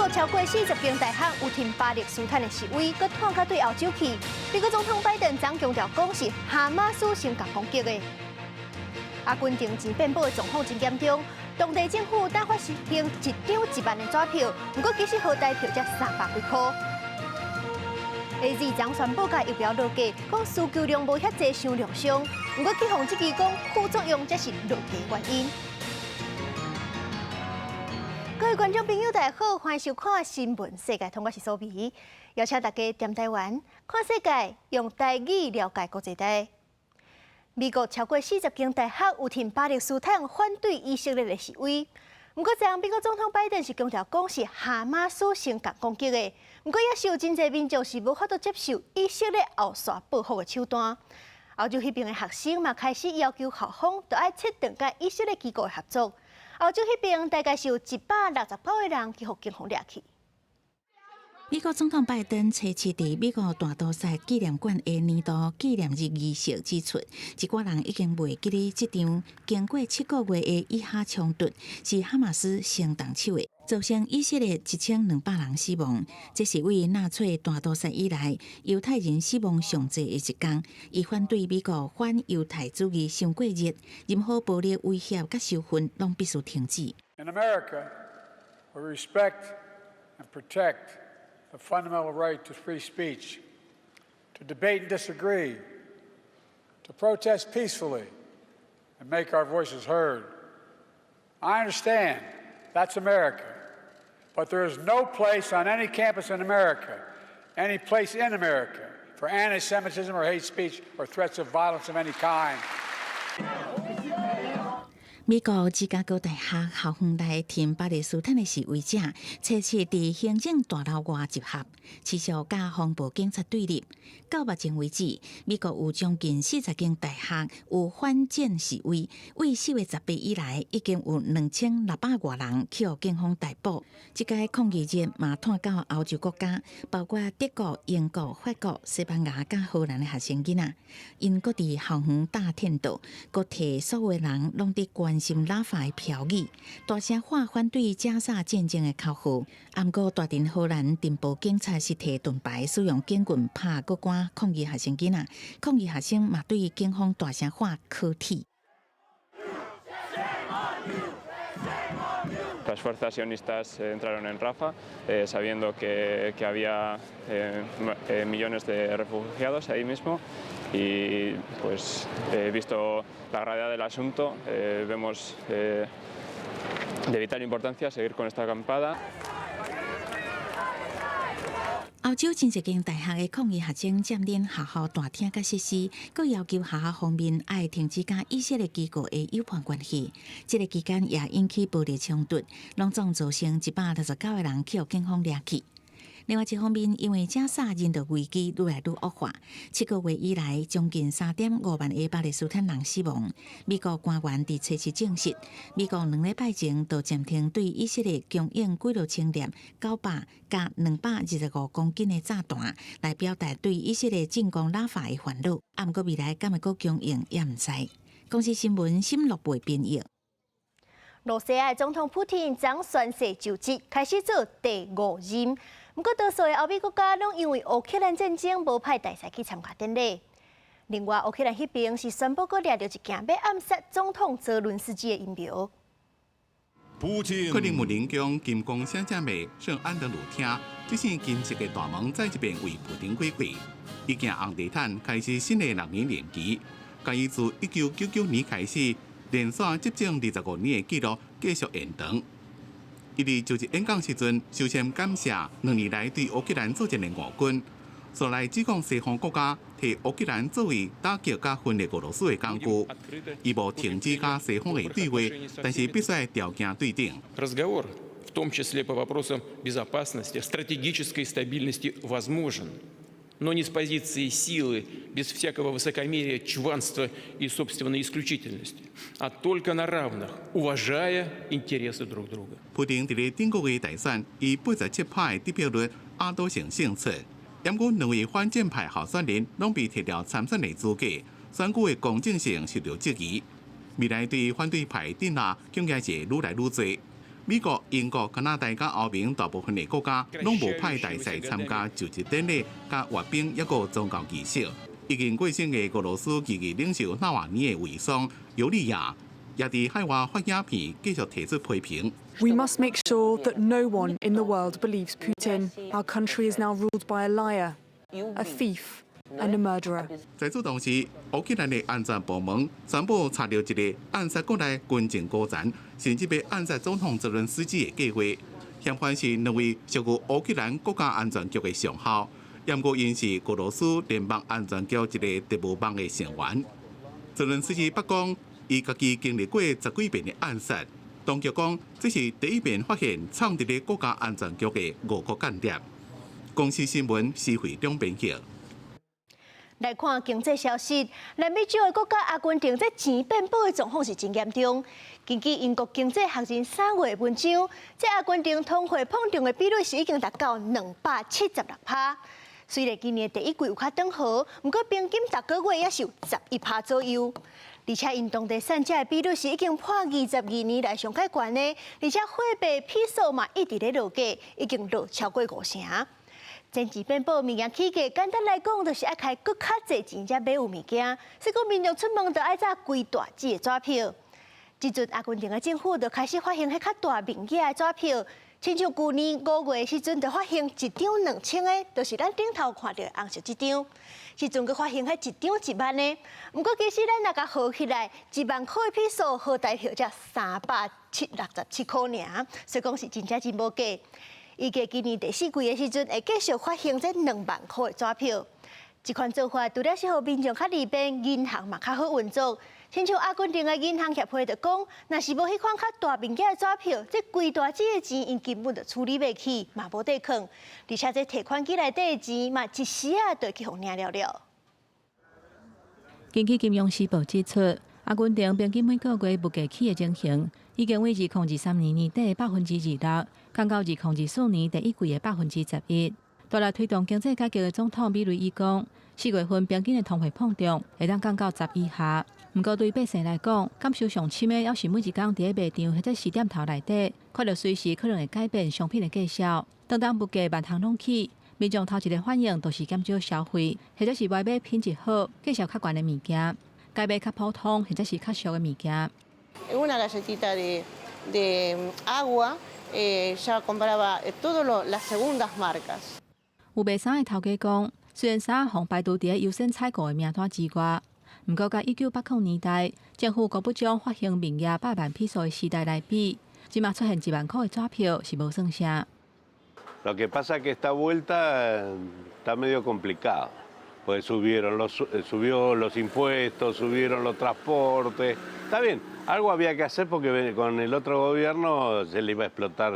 国超过40间大学有停巴勒斯坦的示威，佮拖到对欧洲去。美国总统拜登昨强调讲是哈马斯先甲攻击的。阿军定钱变薄的状况真严重，当地政府单发行1张1万的纸票，不过其实好歹票才300几块。AZ 将宣布甲邮票落价，讲需求量无遐济，伤量伤。不过气象这支讲副作用才是落价原因。各位观众朋友，大家好，欢迎收看《新闻世界通》，我是苏眉，邀请大家踮台湾看世界，用台语了解国际大。美国超过40间大学有停巴勒斯坦反对以色列的示威。不过，美国总统拜登是强调讲是哈马斯先甲攻击的。不过，也是有真侪民众是无法度接受以色列后线报复的手段。欧洲迄边的学生嘛开始要求校方都要切断甲以色列机构的合作。欧洲迄边大概是有169个人去互警方掠去。美国总统拜登初7伫美国大都市纪念馆的年度纪念日仪式指出，一寡人已经袂记得这场经过7个月的以哈冲突是哈马斯先动手的，造成以色列1200人死亡。这是为纳粹大屠杀以来犹太人死亡上侪的一天。伊反对美国反犹太主义上过热，任何暴力威胁甲受训拢必须停止。In America, we respect and protect the fundamental right to free speech, to debate and disagree, to protest peacefully, and make our voices heard. I understand that's America, but there is no place on any campus in America, any place in America, for anti-Semitism or hate speech or threats of violence of any kind. 美国芝加哥大学校园内停巴勒斯坦的示威者，初7伫行政大楼外集合，持续甲防暴警察对立。到目前为止，美国有将近40间大学有反战示威，为4月18日以来，已经有2600多人去予警方逮捕。这届抗议日嘛，拖到欧洲国家，包括德国、英国、法国、西班牙甲荷兰的学生囡仔，因各伫校园打天道，各替所有人拢伫关心拉法的标语，大声喊反对加沙战争的口号。不过，大阵荷兰镇暴警察是摕盾牌，使用警棍拍各关抗议学生囡仔，抗议学生嘛对警方大声喊磕体。Las fuerzas sionistas entraron en Rafah sabiendo que había millones de refugiados ahí mismo y pues visto la gravedad del asunto vemos de vital importancia seguir con esta acampada. 欧洲真侪间大学的抗议学生占领学校大厅甲设施，佮要求学校方面爱停止甲以色列机构的友伴关系。这个期间也引起暴力冲突，拢总造成169个人去予警方掠去。另外一方面，因为加沙人道危机愈来愈恶化，7个月以来，将近3.5万个巴勒斯坦人死亡。美国官员伫初7证实，美国2礼拜前就暂停对以色列供应几路清点900加225公斤的炸弹，来表达对以色列进攻拉法的烦恼。不过未来敢会阁供应也唔知。公司新闻新录播编译。罗西亚总统普京将宣誓就职，开始做第5任。不过，多数的欧美国家拢因为乌克兰战争无派大使去参加典礼。另外，乌克兰迄边是宣布阁掠到一件要暗杀总统泽伦斯基的阴谋。克里姆林宫金光闪闪的圣安德鲁厅，这扇金色的大门在这边为普京开开。已经红地毯开始新的6年任期，甲伊自1999年开始连续执政25年的纪录继续延长。伊伫就职演讲时阵，首先感谢2年来对乌克兰作战的俄军，所来指控西方国家替乌克兰作为打击甲分裂俄罗斯的工具，伊无停止甲西方的对话，但是必须条件对等。Разговор, в том числе по вопросам безопасности, стратегической стабильности, возможен, но не с позиции силы, без всякого высокомерия, чванства и собственной исключительности, а только на равных, уважая интересы друг друга. 普京伫咧顶个月大选，以87%的得票率压倒性胜出。不过2位反战派候选人拢被摕掉参选的资格，选举的公正性受到质疑。未来对反对派镇压恐惊是愈来愈多。美国、英国、加拿大、甲欧盟大部分的国家拢无派大使参加就职典礼、甲阅兵一个宗教仪式。已经过身的俄罗斯积极领袖纳瓦尼的遗孀尤利亚，也伫海外发影片继续提出批评。We must make sure that no one in the world believes Putin. Our country is now ruled by a liar, a thief, and a murderer. 在此同时，乌克兰的安全部门宣布查到一个暗杀国内军政高层，甚至被暗杀总统泽伦斯基的计划。嫌犯是两位属于乌克兰国家安全局的上校，不过因是俄罗斯联邦安全局一个特务帮的成员。泽伦斯基不讲，伊家己经历过10几遍的暗杀。当局讲，这是第一遍发现藏伫咧国家安全局的俄国间谍。公司新闻施惠中编辑。来看经济消息，南美洲的国家阿根廷这钱变薄的状况是真严重。根据英国经济学人3月文章，这阿根廷通货膨胀的比率是已经达到276%。虽然今年第一季有较长好，不过平均逐个月也是有11%左右。而且因当地产者的比率是已经破22年来上较悬的，而且货币比数嘛一直咧落价，已经落超过5成。钱钱变薄，物件起价，简单来讲，就是爱开搁较侪钱才买有物件。所以民众出门就爱扎规大纸的纸票。即阵阿根廷的政府就开始发行迄较大面额的纸票，亲像去年5月时阵就发行1张2000的，就是咱顶头看到的红色这张。时阵佮发行迄1张1万的，不过其实咱若甲合起来，1万块的比数好大票才367块尔，所以讲是真正真无价。预计今年第4季的时阵会继续发行这2万块的纸票。这款做法除了是互民众较利便，银行嘛较好运作。亲像阿根廷的银行协会就讲，若是无迄款较大面额的纸票，这规大纸的钱因根本就处理袂起，嘛无地藏。而且这提款机内底的钱嘛一时啊就去互领了。根据金融时报指出，阿根廷平均每个月物价起的情形，已经为2023年年底26%降到2024年第一季的11%。带来推动经济改革的总统米雷伊讲，4月份平均的通货膨胀会当降到10以下。不过对百姓来讲，感受上深的，要是每一天伫咧卖场或者是店头内底，看到随时可能会改变商品的价销。当物价万行拢起，民众头一个反应就是减少消费，或者是外买品质好、价钱较悬的物件，改买较普通或者是较俗的物件。Una galletita de agua ya compraba todas las segundas marcas. 有卖衫的头家讲，虽然衫红排除伫优先采购的名单之外，不过甲1980年代政府国部长发行面额8万披索的时代来比，即马出现1万块的纸票是无算啥。Lo que pasa es que esta vuelta está medio complicado, pues subió los impuestos, subieron los transportes. Está bien, algo había que hacer porque con el otro gobierno se le iba a explotar,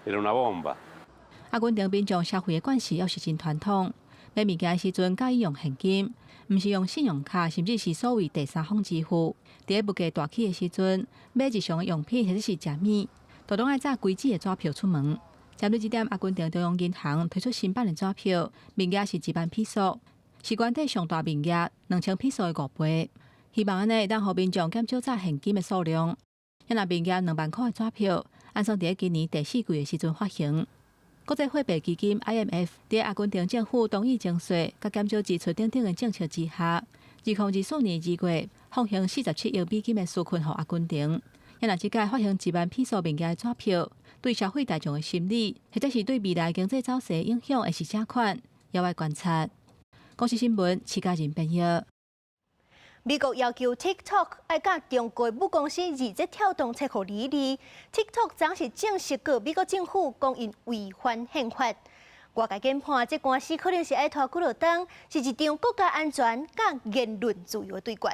era una bomba. 阿根廷民众消费的惯势要是真传统，买物件的时阵介意用现金，毋是用信用卡，甚至是所谓第三方支付。伫咧物价大起的时阵，买日常的用品或者是食物，都拢爱扎规纸的纸票出门。针对这点，阿根廷中央银行推出新版的纸票，面额是1万披索，是全体上大面额2000披索的5倍。希望安尼会当互民众减少扎现金的数量。若面额2万块的纸票，按算伫咧今年第4季的时阵发行。国际货币基金 IMF 伫阿根廷政府同意征税、甲减少支出等等的政策之下，2024年2月发行47亿美金的纾困予阿根廷。若即届发行1万披索面额的纸票，对消费大众的心理，或者是对未来经济走势影响，会是啥款？也要观察。公司新闻，齐家人编译。美国要求 TikTok 要甲中国母公司字节跳动切互理理。TikTok 昨是正式告美国政府，讲因违反宪法。外界研判，这官司可能是爱拖几落冬，是一场国家安全甲言论自由的对决。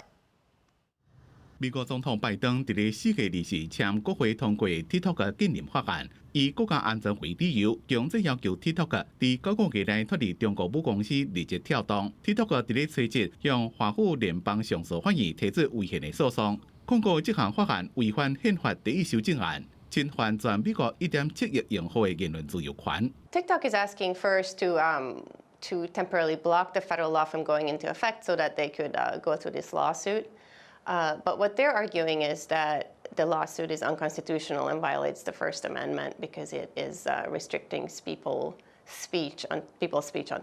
美国总统拜登伫咧4月24签国会通过 TikTok 禁令法案，以国家安全为理由，强制要求 TikTok 伫9个月内脱离中国母公司字节跳动。TikTok 伫咧初日向华府联邦上诉法院提出违宪的诉讼，控告这项法案违反宪法第1修正案，侵犯全美国1.7亿用户的言论自由权。TikTok is asking first to temporarily block the federal law from going into effect so that they could go through this lawsuit. But what they're arguing is that the lawsuit is unconstitutional and violates the First Amendment because it is restricting people's speech on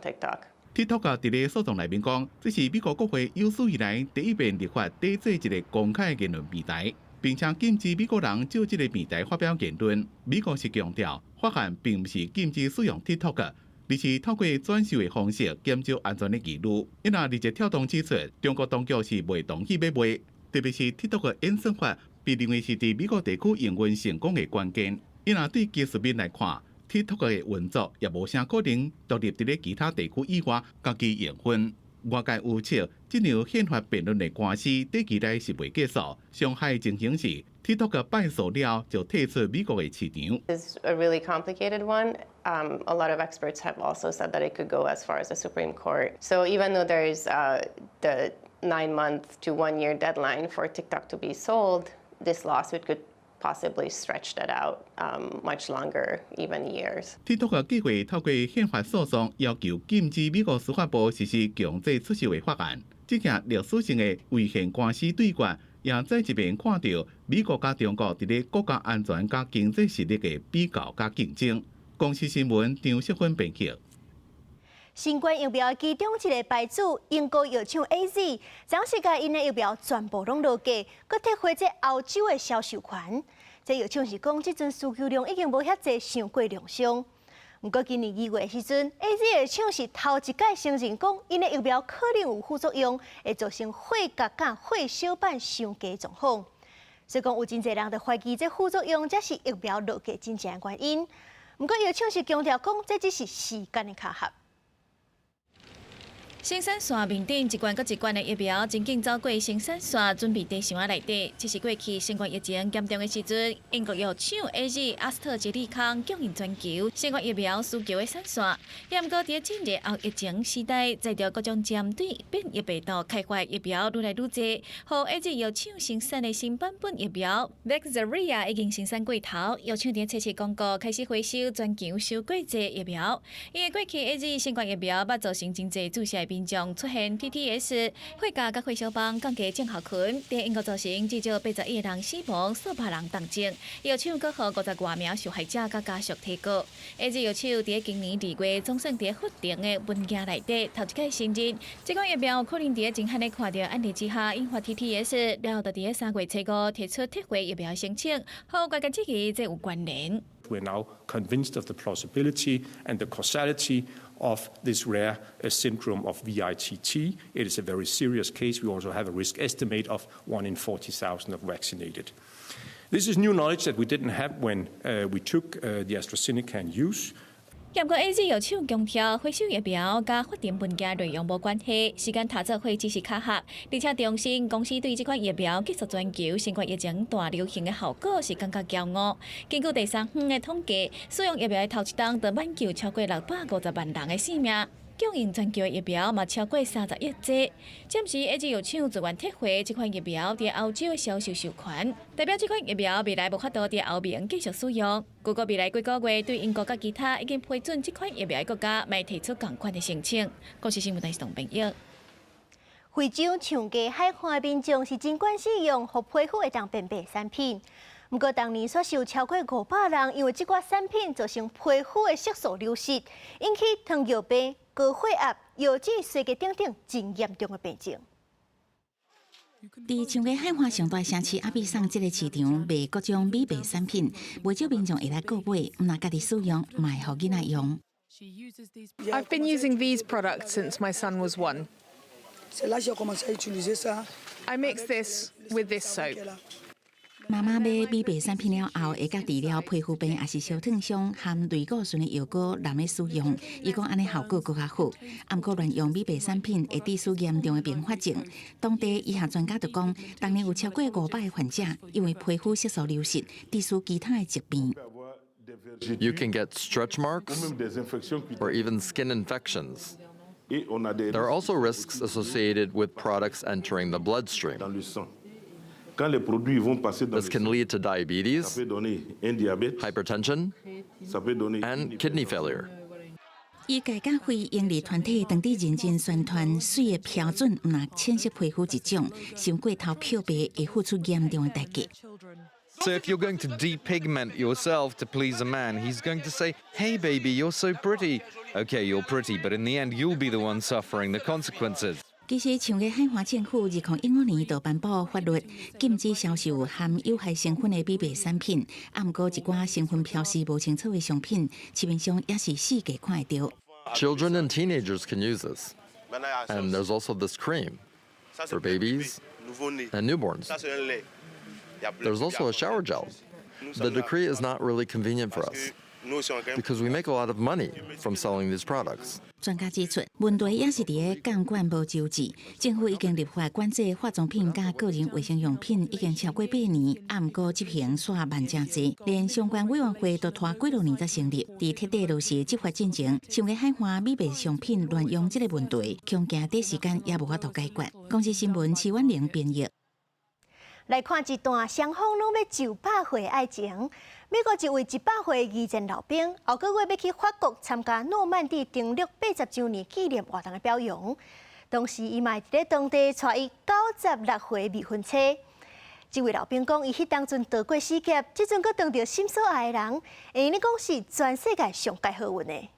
TikTok. TikTok 伫咧诉讼内面讲，这是美国国会有史以来第一遍立法抵制一个公开言论平台，并且禁止美国人就这个平台发表言论。美国是强调，法案并不是禁止使用 TikTok， 而是透过转授的方式减少安全的疑虑。因为日前跳动指出，中国当局是袂同意要卖，特别是 TikTok 的演算法被认为是伫美国地区营运成功的关键。因为对技术面来看， TikTok 的运作也无啥可能独立伫咧其他地区以外家己营运。外界预测，这场宪法辩论的官司短期内是袂结束。上海情形是 ，TikTok 败诉了就退出美国的市场。It's a really complicated one. A lot of experts have also said that it could go as far as the Supreme Court. So even though there is the 9-month to 1-year deadline for TikTok to be sold, this lawsuit could possibly stretch that out much longer, even years. TikTok 计划透过宪法诉讼要求禁止美国司法部实施强制出售的法案。这件历史性的违宪官司对决，也再一遍看到美国甲中国伫咧国家安全甲经济实力的比较甲竞争。公司新闻张淑芬编辑。新冠疫苗其中一个牌子英国药厂 AZ， 全世界因的疫苗全部拢落价，佮撤回这欧洲的销售权。这药厂是讲，这阵需求量已经无遐济，伤过量商。不过今年2月时阵 ，AZ 的厂是头一届承认讲，因的疫苗可能有副作用，会造成血甲甲血小板伤低状况。所以讲有真侪人就怀疑这副作用才是疫苗落价真正的原因。不过药厂是强调讲，这只是时间的巧合。生产线面顶一罐搁一罐的疫苗，真紧走过生产线，准备在箱仔内底。这是过去新冠疫情严重的时阵，英国药厂 AZ 阿斯特捷利康供应全球新冠疫苗需求的产线。也毋过伫进入后疫情时代，在着各种针对变异病毒开发疫苗愈来愈多，互 AZ 药厂生产的新版本疫苗 Vaxzevria 已经生产过头，药厂伫测试广告开始回收全球收过济疫苗。因为过去 AZ 新冠疫苗捌造成真济注射民众出现 TTS、血甲甲血小板降低症候群，在英国造成至少81个人死亡，数百人重症。药厂阁予50多名受害者甲家属提告。AZ 药厂伫今年2月总算伫法定的文件内底头一届承认，这款疫苗可能伫真罕的看到案例之下引发 TTS， 然后就伫3月初5提出撤回疫苗申请，和外界质疑这有关联。We're now convinced of the plausibility and the causality of this rare syndrome of VITT. It is a very serious case. We also have a risk estimate of 1 in 40,000 of vaccinated. This is new knowledge that we didn't have when we took the AstraZeneca in use. 不过 AZ 药厂强调，回收疫苗甲法定文件内容无关系，时间踏做会只是巧合，而且重申公司对这款疫苗结束全球新冠疫情大流行的效果是感觉骄傲。根据第三方的统计，使用疫苗的头一档就挽救超过650万人的性命。供应全球的疫苗嘛超过30亿剂，暂时 AZ 药厂自愿撤回这款疫苗伫欧洲的销售授权，代表这款疫苗未来无法度伫欧盟继续使用。不过未来几个月对英国甲其他已经批准这款疫苗的国家，咪提出同款的申请。国际新闻台是董朋友。非洲长期海岸民众是真惯使用互皮肤会当变白产品，不过当年所有超过500人因为这款产品造成皮肤的色素流失，引起糖尿病、高血压、腰子、衰竭等等真严重的病症。伫长期海岸上大城市阿比桑这个市场卖各种美白产品，不少民众会来购买，毋若家己使用，卖互囡仔用。I've been using these products since my son was 1. I mix this with this soap. 妈妈买美白产品了后，会甲治疗皮肤病也是小烫伤含类固醇的药膏男的使用，伊讲安尼效果更较好。毋过乱用美白产品会致使严重的并发症。当地医学专家就讲，当年有超过500个患者因为皮肤色素流失，致使其他的疾病。You can get stretch marks or even skin infections. There are also risks associated with products entering the bloodstream. This can lead to diabetes, hypertension, and kidney failure. 医界甲非营利团体当地认真宣传水的标准，毋若浅色皮肤一种，伤过头漂白会付出严重的代价。So if you're going to depigment yourself to please a man, he's going to say, "Hey baby, you're so pretty." Okay, you're pretty, but in the end, you'll be the one suffering the consequences. 其实，像个海华政府2015年就颁布法律，禁止销售含有害成分的美白产品。啊，毋过一寡成分标示无清楚的商品，市面上也是四界看得到。Children and teenagers can use this. And there's also this cream for babies and newborns. There's also a shower gel. The decree is not really convenient for us because we make a lot of money from selling these products. 专家指出，问题也是伫个监管无周至。政府已经立法管制化妆品甲个人卫生用品，已经超过8年，啊，毋过执行煞慢真济，连相关委员会都拖几多年才成立。伫彻底落实执法进程，像个海华美白商品乱用这个问题，恐惊短时间也无法度解决。公司新闻齐婉玲编译。来看一段双方拢要就100岁的爱情。美国一位100岁的二战老兵，后个月要去法国参加诺曼底登陆80周年纪念活动的表扬。同时，伊嘛伫咧当地带伊96岁的未婚妻。这位老兵讲，伊迄当阵逃过死劫，即阵佫当着心所爱的人，会用讲是全世界上界好运的。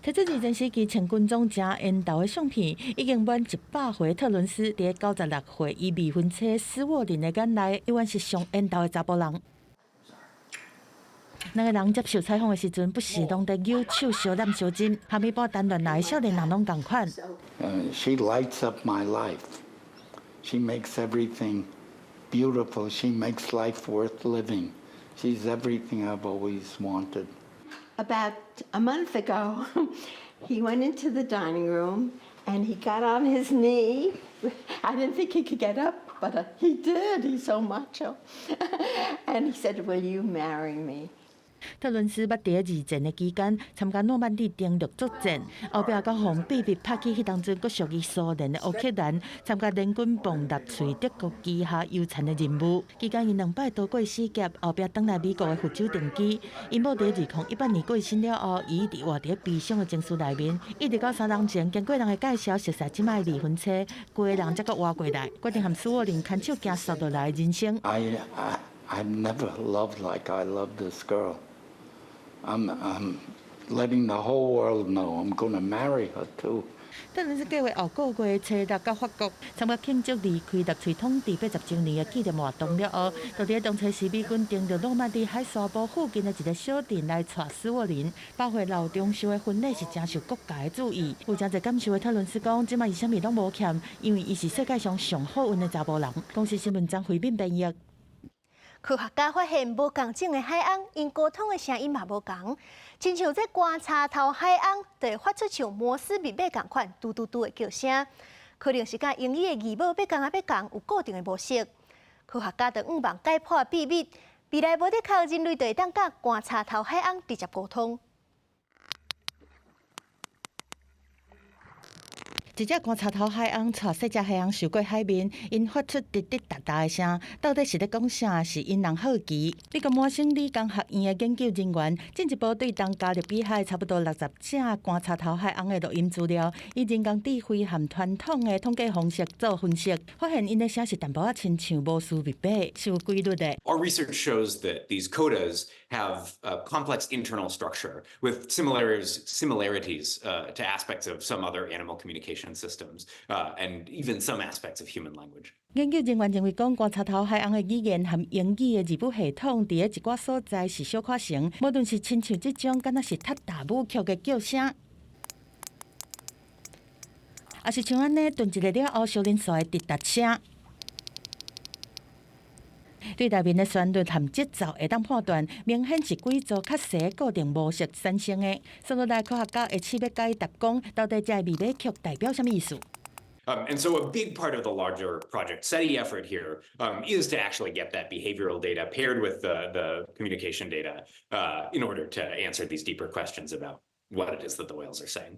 摕出20世纪前军总正缘投的相片，已经满100岁特伦斯伫96岁伊未婚妻斯沃林的眼内，永远是上缘投的查甫人。两个人接受采访的时阵，不时拢在扭手相揽相亲，下面部单恋来的少年人拢同款。She lights up my life. She makes everything beautiful. She makes life worth living. She's everything I've always wanted. About a month ago, he went into the dining room and he got on his knee. I didn't think he could get up, but he did. He's so macho. And he said, "Will you marry me?" 特伦斯捌伫二战的期间参加诺曼底登陆作战，后壁甲互秘密拍去迄当阵佫属于苏联的乌克兰，参加联军bom纳粹德国旗下优残的任务。期间因2摆逃过死劫，后壁返来美国的福州定居。因某伫2018年过身了后，伊一直活伫悲伤的情绪内面，一直到3年前经过人的介绍，熟悉即摆未婚妻，规个人才佫活过来，决定和斯沃林牵手行续落来的人生。I've never loved like I love this girl. I'm letting the whole world know I'm going to marry her too. 特伦斯计划后个月初到法国参加庆祝离开纳粹统治80周年的纪念活动了后，就伫当初时美军登陆诺曼底海沙堡附近的一个小镇来娶斯沃林。100岁老中寿的婚礼是真受国家的注意。有真侪感受的特伦斯讲，即摆伊啥物拢无欠，因为伊是世界上上好运的查甫人。公司新闻张惠敏编译。科学家发现无共种的海鸥，因沟通的声音嘛无共，亲像在观察头海鸥，就会发出像摩斯密码共款嘟嘟嘟的叫声，可能是甲英语的字母要共有固定的模式。科学家就望解破秘密，未来无得靠人类就会当甲观察头海鸥直接沟通。一只观察头海鸥带细只海鸥游过海面，因发出滴滴答答的声，到底是咧讲啥？是因人好奇。美国麻省理工学院的研究人员进一步对当加勒比海差不多60只观察头海鸥的录音资料，以人工智慧和传统的统计方式做分析，发现因的声是淡薄仔亲像无丝密码，是有规律的。Our research shows that these codas have a complex internal structure with similarities to aspects of some other animal communication systems, and even some aspects of human language. 研究人员认为，讲观察头海鸥的语言和英语的字母系统，伫咧一寡所在是小可成，无论是亲像这种，敢若是踢大舞曲的叫声，也是像安尼顿一个了后，小人数的滴答声。对内面的旋律和节奏会当判断，明显是几组较细固定模式产生的。所以来科学家会试要解答讲，到底这密码曲代表什么意思？And so a big part of the larger Project SETI effort here is to actually get that behavioral data paired with the communication data in order to answer these deeper questions about what it is that the whales are saying.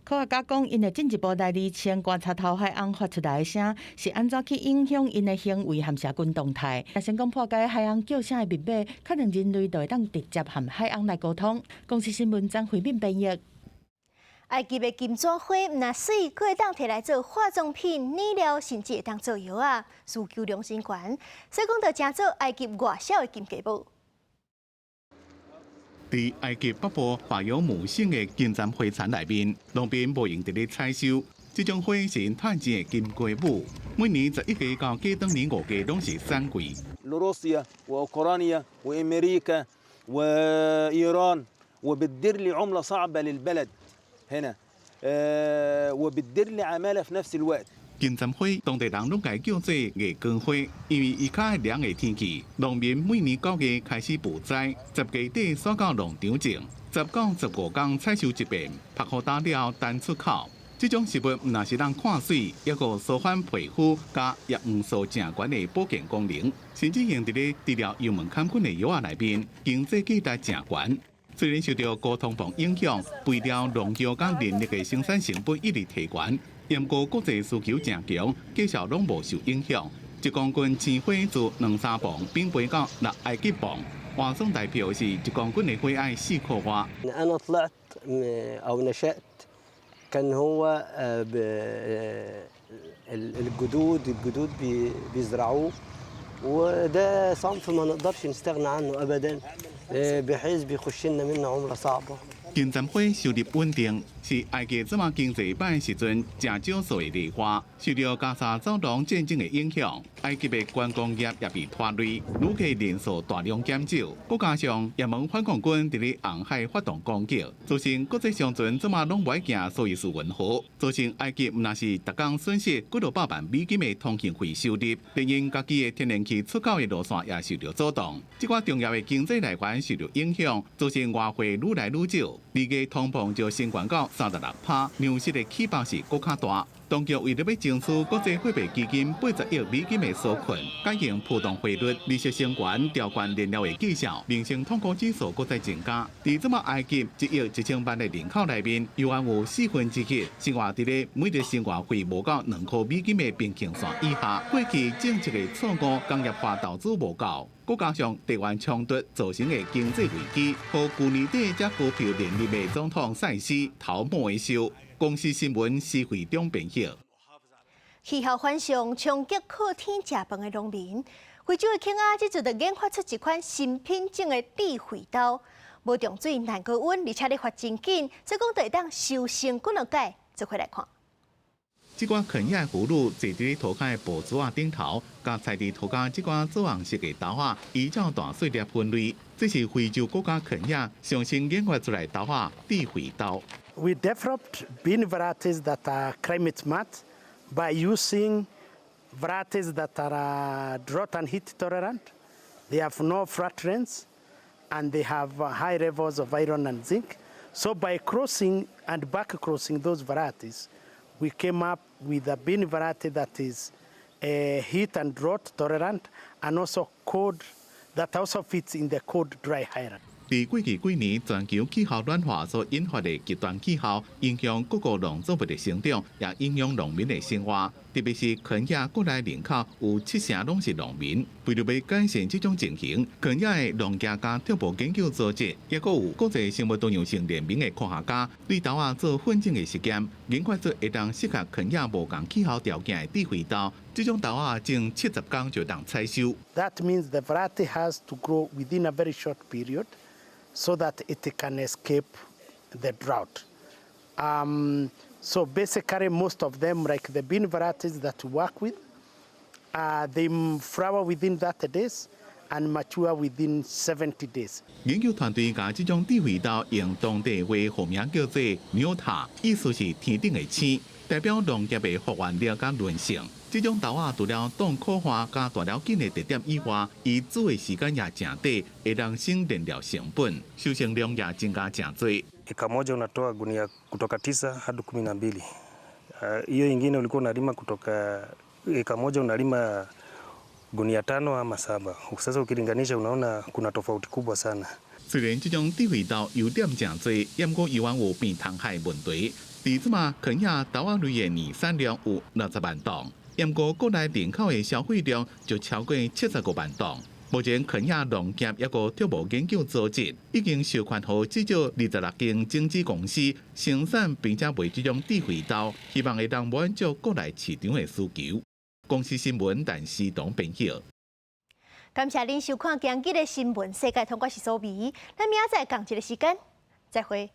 科学家讲，因会进一步来厘清观察头海鸥发出来的声是安怎去影响因的行为和社群动态。先讲破解海鸥叫声的密码，可能人类就会当直接和海鸥来沟通。公司新闻张惠敏编译。埃及的金砖花唔那水，可会当摕来做化妆品、染料，甚至会当做药啊，需求量真悬。所以讲到正做埃及外销的金鸡母。伫埃及北部发有母性的金针花田内面，农民无用伫咧采收。这种花是因趁钱的金鸡母，每年11家到过当年5家拢是产季。روسيا واوكرانيا وامريكا وايران وبتدير لي عمله صعبه للبلد هنا وبتدير لي عماله في نفس الوقت。金针花当地人拢改叫做月光花，因为伊较凉的天气，农民每年9月开始捕摘，10月底送到农场种，10到15天采收一遍，拍好打了单出口。这种食物唔但是让看水，也个舒缓皮肤，加叶黄素正悬的保健功能，甚至用伫咧治疗幽门杆菌的药啊内面，经济价值正悬。虽然受到高通膨影响，肥料、农药甲人力的生产成本一直提悬，不过国际需求正强，价格拢无受影响。一公斤青花自2-3磅变肥到6埃及磅，换算代表是1公斤的花要4块外。أنا طلعت أو نشأت كان هو الجدود بيزرعوه وده صنف ما نقدرش نستغنى عنه أبدا بحيث بيخش لنا منه عملة صعبة. 金针花收入稳定，是埃及这么经济歹时阵正少数的例外。受到加沙走廊战争的影响，埃及的观光业也被拖累，旅客人数大量减少。再加上也门反抗军伫咧红海发动攻击，造成国际商船这么拢袂行苏伊士运河，造成埃及唔但是逐工损失几多百万美金的通行费收入，连因家己的天然气出口的路线也受到阻挡。这寡重要的经济来源受到影响，造成外汇愈来愈少。二月通膨就升悬到36%，粮食的起爆是更较大。当局为了要争取国际货币基金80亿美金的纾困，改用波动汇率、利息升悬、调悬燃料的绩效，民生痛苦指数搁再增加。伫这么埃及1亿1000万的人口内面，犹原有1/4生活伫咧每日生活费无到2块美金的平均线以下。过去政策的错误，工业化投资无够。再加上地缘冲突造成的经济危机，和去年底才股票连任的总统赛斯头毛的收。公司新闻是会中编辑。气候反常冲击靠天食饭的农民，非洲的肯亚这阵就研发出一款新品种的地肥豆，无重水、难高温，而且咧发真紧，所以讲就会当收成几两届。做回来看。这款肯亚葫芦坐伫咧涂骹的布子啊顶头，甲菜地涂骹这款紫红色的豆啊，依照大细粒分类。这是非洲国家肯亚上新研发出来豆啊地肥豆。We developed bean varieties that are climate smart by using varieties that are drought and heat tolerant. They have no fragrance and they have high levels of iron and zinc. So by crossing and back crossing those varieties, we came up with a bean variety that is heat and drought tolerant and also cold, that also fits in the cold dry hierarchy. 伫过去几年，全球气候暖化所引发的极端气候，影响各个农作物的生长，也影响农民的生活。特别是肯亚国内人口有70%拢是农民。为了要改善这种情形，肯亚的农业家特步研究组织，也有国际生物多样性联名的科学家，对豆啊做混种的实验，研发出会当适合肯亚无同气候条件的地肥豆。这种豆啊，种70天就当采收。That means the variety has to grow within a very short period, so that it can escape the drought. So basically, most of them, like the bean varieties that we work with, they flower within 30 days and mature within 70 days. 研究团队把这种地肥豆用当地话学名叫做鸟塔，意思是天顶的星，代表农业的复原力甲韧性。这种豆啊，除了挡苦化加大了紧的特点以外，伊煮的时间也正短，会让省燃料成本，收成量也增加正多。Eka moja unatoa gunia kutoka 9 hadi 12. Hiyo ingine ulikuwa unalima kutoka eka moja unalima gunia 5 ama 7. Sasa ukilinganisha unaona kuna tofauti kubwa sana. 虽然这种地肥豆优点正多，不过依然有变虫害问题。伫即嘛，肯亚豆仔类的年产量有60万吨，不过国内人口的消费量就超过75万吨。目前肯亚农业一个畜牧研究组织已经授权予至少26间种子公司生产并且卖这种智慧豆，希望会当满足国内市场的需求。公司新闻但是党编辑。感谢您收看今日的新闻世界，通过是苏眉，咱明仔载同一个时间再会。